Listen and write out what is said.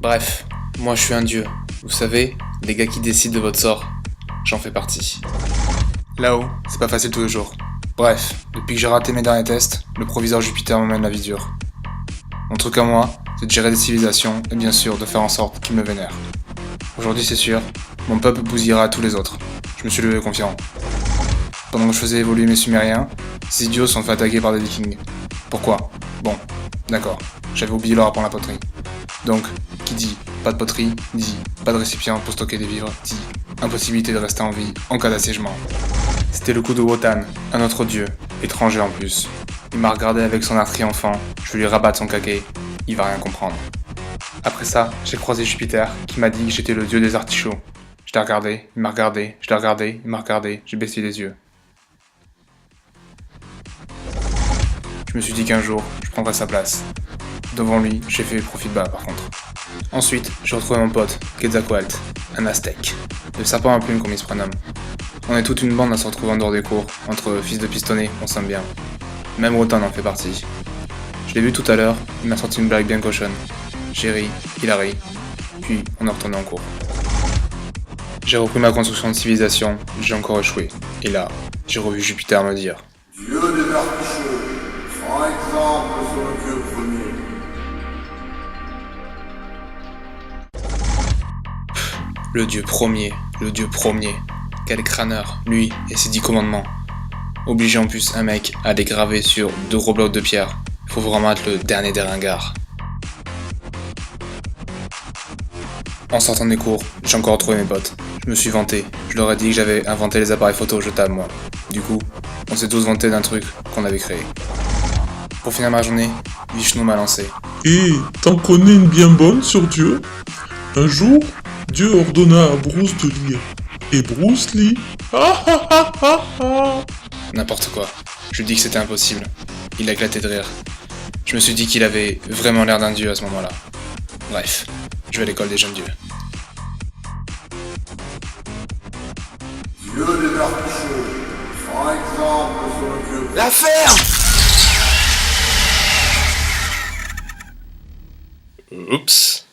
Bref, moi je suis un dieu. Vous savez, les gars qui décident de votre sort, j'en fais partie. Là-haut, c'est pas facile tous les jours. Bref, depuis que j'ai raté mes derniers tests, le proviseur Jupiter me mène la vie dure. Mon truc à moi, c'est de gérer des civilisations et bien sûr de faire en sorte qu'ils me vénèrent. Aujourd'hui c'est sûr, mon peuple bousillera tous les autres. Je me suis levé confiant. Pendant que je faisais évoluer mes Sumériens, ces idiots se sont fait attaquer par des Vikings. Pourquoi? Bon, d'accord, j'avais oublié leur apprendre la poterie. Donc, qui dit pas de poterie, dit pas de récipient pour stocker des vivres, dit impossibilité de rester en vie en cas d'assiégement. C'était le coup de Wotan, un autre dieu, étranger en plus. Il m'a regardé avec son air triomphant, je vais lui rabattre son caquet, il va rien comprendre. Après ça, j'ai croisé Jupiter, qui m'a dit que j'étais le dieu des artichauts. Je l'ai regardé, il m'a regardé, je l'ai regardé, il m'a regardé, j'ai baissé les yeux. Je me suis dit qu'un jour, je prendrais sa place. Devant lui, j'ai fait profil bas par contre. Ensuite, j'ai retrouvé mon pote, Quetzalcoatl, un aztèque. Le serpent à plumes comme il se prénomme. On est toute une bande à se retrouver en dehors des cours, entre fils de pistonné, on s'aime bien. Même Wotan en fait partie. Je l'ai vu tout à l'heure, il m'a sorti une blague bien cochonne. J'ai ri, il a ri, puis on est retourné en cours. J'ai repris ma construction de civilisation, j'ai encore échoué. Et là, j'ai revu Jupiter me dire Dieu des artichauts, prends exemple sur le Dieu premier. le dieu premier. Quel crâneur, lui et ses 10 commandements. Obliger en plus un mec à les graver sur 2 gros blocs de pierre. Faut vraiment être le dernier des ringards. En sortant des cours, j'ai encore retrouvé mes potes. Je me suis vanté. Je leur ai dit que j'avais inventé les appareils photo jetables, moi. Du coup, on s'est tous vantés d'un truc qu'on avait créé. Pour finir ma journée, Vishnu m'a lancé. Et t'en connais une bien bonne sur Dieu? Un jour, Dieu ordonna à Bruce de lire. Et Bruce lit. Ah ah ah ah ah. N'importe quoi. Je lui ai dit que c'était impossible. Il a éclaté de rire. Je me suis dit qu'il avait vraiment l'air d'un dieu à ce moment-là. Bref, je vais à l'école des jeunes dieux. Dieu des artichauts, prends exemple sur le Dieu premier. La ferme! Oups.